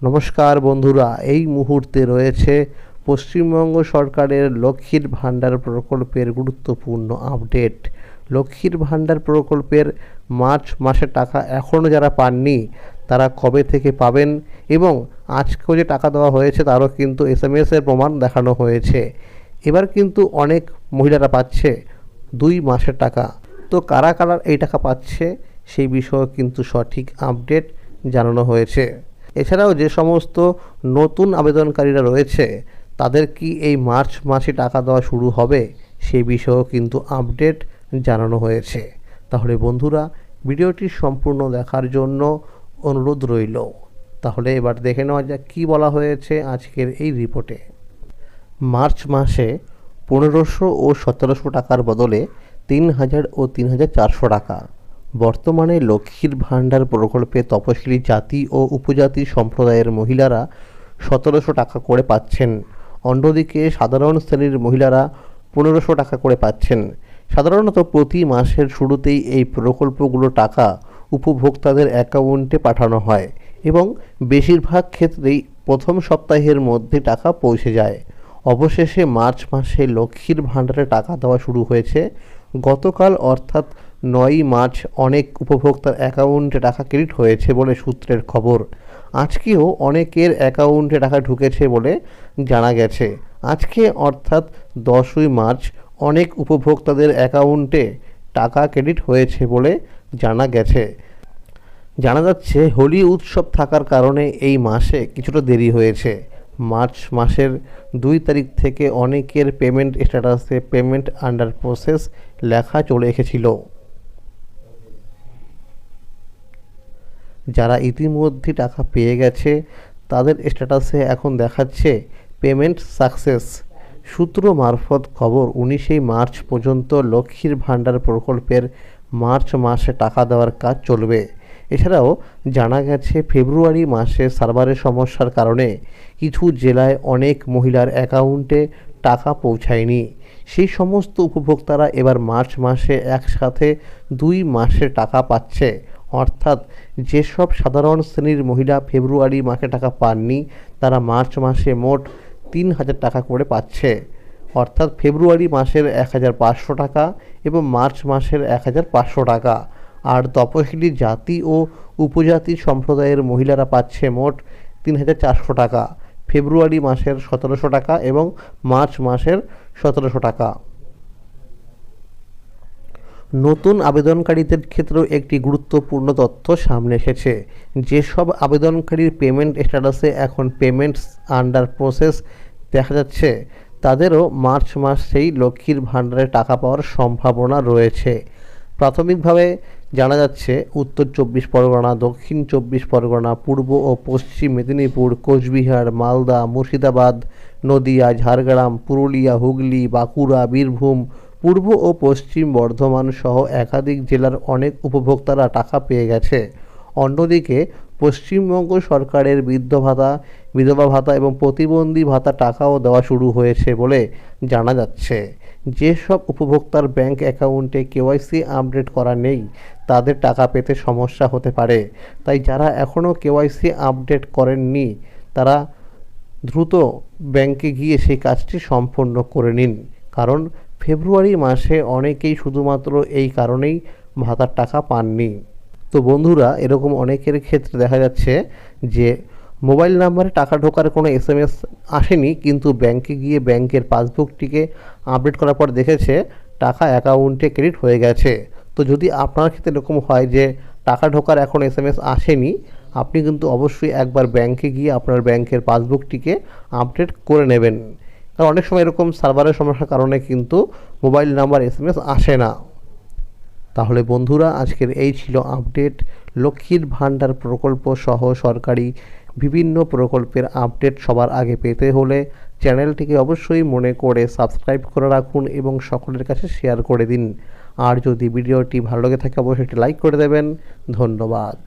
নমস্কার বন্ধুরা, এই মুহূর্তে রয়েছে পশ্চিমবঙ্গ সরকারের লক্ষ্মীর ভাণ্ডার প্রকল্পের গুরুত্বপূর্ণ আপডেট। লক্ষ্মীর ভাণ্ডার প্রকল্পের মার্চ মাসের টাকা এখনও যারা পাননি তারা কবে থেকে পাবেন এবং আজকেও যে টাকা দেওয়া হয়েছে তারও কিন্তু এসএমএসের প্রমাণ দেখানো হয়েছে। এবার কিন্তু অনেক মহিলারা পাচ্ছে 2 মাসের টাকা। তো কারা কারা এই টাকা পাচ্ছে সেই বিষয়ে কিন্তু সঠিক আপডেট জানানো হয়েছে। এছাড়াও যে সমস্ত নতুন আবেদনকারীরা রয়েছে তাদের কি এই মার্চ মাসে টাকা দেওয়া শুরু হবে সেই বিষয়েও কিন্তু আপডেট জানানো হয়েছে। তাহলে বন্ধুরা, ভিডিওটি সম্পূর্ণ দেখার জন্য অনুরোধ রইল। তাহলে এবার দেখে নেওয়া যাক কী বলা হয়েছে আজকের এই রিপোর্টে। মার্চ মাসে 1500 ও 1700 টাকার বদলে 3000 ও 3400 টাকা। বর্তমানে লক্ষ্মীর ভাণ্ডার প্রকল্পে তপশিলি জাতি ও উপজাতি সম্প্রদায়ের মহিলারা 1700 টাকা করে পাচ্ছেন। অন্যদিকে সাধারণ শ্রেণীর মহিলারা 1500 টাকা করে পাচ্ছেন। সাধারণত প্রতি মাসের শুরুতেই এই প্রকল্পগুলো টাকা উপভোক্তাদের অ্যাকাউন্টে পাঠানো হয় এবং বেশিরভাগ ক্ষেত্রেই প্রথম সপ্তাহের মধ্যে টাকা পৌঁছে যায়। অবশেষে মার্চ মাসে লক্ষ্মীর ভাণ্ডারে টাকা দেওয়া শুরু হয়েছে। গতকাল অর্থাৎ 9 মার্চ অনেক উপভোক্তার অ্যাকাউন্টে টাকা ক্রেডিট হয়েছে বলে সূত্রের খবর। আজকেও অনেকের অ্যাকাউন্টে টাকা ঢুকেছে বলে জানা গেছে। আজকে অর্থাৎ 10ই মার্চ অনেক উপভোক্তাদের অ্যাকাউন্টে টাকা ক্রেডিট হয়েছে বলে জানা গেছে। জানা যাচ্ছে হোলি উৎসব থাকার কারণে এই মাসে কিছুটা দেরি হয়েছে। মার্চ মাসের 2 তারিখ থেকে অনেকের পেমেন্ট স্ট্যাটাসে পেমেন্ট আন্ডার প্রসেস লেখা চলে এসেছিল। যারা ইতিমধ্যে টাকা পেয়ে গেছে তাদের স্ট্যাটাসে এখন দেখাচ্ছে পেমেন্ট সাকসেস। সূত্র মারফত খবর, 19 মার্চ পর্যন্ত লক্ষ্মীর ভাণ্ডার প্রকল্পের মার্চ মাসে টাকা দেওয়ার কাজ চলবে। এছাড়াও জানা গেছে ফেব্রুয়ারি মাসে সার্ভারের সমস্যার কারণে কিছু জেলায় অনেক মহিলার অ্যাকাউন্টে টাকা পৌঁছায়নি। সেই সমস্ত উপভোক্তারা এবার মার্চ মাসে একসাথে 2 মাসের টাকা পাচ্ছে। অর্থাৎ যেসব সাধারণ শ্রেণীর মহিলা ফেব্রুয়ারি মাসে টাকা পাননি তারা মার্চ মাসে মোট 3000 টাকা করে পাচ্ছে। অর্থাৎ ফেব্রুয়ারি মাসের 1500 টাকা এবং মার্চ মাসের 1500 টাকা। আর তপশিলি জাতি ও উপজাতি সম্প্রদায়ের মহিলারা পাচ্ছে মোট 3400 টাকা। ফেব্রুয়ারি মাসের 1700 টাকা এবং মার্চ মাসের 1700 টাকা। নতুন আবেদনকারীদের ক্ষেত্রেও একটি গুরুত্বপূর্ণ তথ্য সামনে এসেছে। যেসব আবেদনকারীর পেমেন্ট স্ট্যাটাসে এখন পেমেন্টস আন্ডার প্রসেস দেখা যাচ্ছে তাদেরও মার্চ মাসেই লক্ষ্মীর ভাণ্ডারে টাকা পাওয়ার সম্ভাবনা রয়েছে। প্রাথমিকভাবে জানা যাচ্ছে উত্তর 24 পরগনা, দক্ষিণ 24 পরগনা, পূর্ব ও পশ্চিম মেদিনীপুর, কোচবিহার, মালদা, মুর্শিদাবাদ, নদিয়া, ঝাড়গ্রাম, পুরুলিয়া, হুগলি, বাঁকুড়া, বীরভূম, পূর্ব ও পশ্চিম বর্ধমান সহ একাধিক জেলার অনেক উপভোক্তারা টাকা পেয়ে গেছে। অন্যদিকে পশ্চিমবঙ্গ সরকারের বৃদ্ধ ভাতা, বিধবা ভাতা এবং প্রতিবন্ধী ভাতা টাকাও দেওয়া শুরু হয়েছে বলে জানা যাচ্ছে। যেসব উপভোক্তার ব্যাংক অ্যাকাউন্টে কেওয়াইসি আপডেট করা নেই তাদের টাকা পেতে সমস্যা হতে পারে। তাই যারা এখনও কেওয়াইসি আপডেট করেননি তারা দ্রুত ব্যাংকে গিয়ে সেই কাজটি সম্পন্ন করে নিন। কারণ ফেব্রুয়ারি মাসে অনেকেই শুধুমাত্র এই কারণেই ভাতার টাকা পাননি। তো বন্ধুরা, এরকম অনেকের ক্ষেত্রে দেখা যাচ্ছে যে মোবাইল নাম্বারে টাকা ঢোকার কোনো এসএমএস আসেনি, কিন্তু ব্যাংকে গিয়ে ব্যাংকের পাসবুকটিকে আপডেট করার পর দেখেছে টাকা অ্যাকাউন্টে ক্রেডিট হয়ে গেছে। তো যদি আপনার ক্ষেত্রে এরকম হয় যে টাকা ঢোকার এখন এসএমএস আসেনি, আপনি কিন্তু অবশ্যই একবার ব্যাংকে গিয়ে আপনার ব্যাংকের পাসবুকটিকে আপডেট করে নেবেন। কারণ অনেক সময় এরকম সার্ভারের সমস্যার কারণে কিন্তু মোবাইল নাম্বার এসএমএস আসে না। তাহলে বন্ধুরা, আজকের এই ছিল আপডেট। লক্ষ্মীর ভাণ্ডার প্রকল্প সহ সরকারি বিভিন্ন প্রকল্পের আপডেট সবার আগে পেতে হলে চ্যানেলটিকে অবশ্যই মনে করে সাবস্ক্রাইব করে রাখুন এবং সকলের কাছে শেয়ার করে দিন। আর যদি ভিডিওটি ভালো লেগে থাকে অবশ্যই একটি লাইক করে দেবেন। ধন্যবাদ।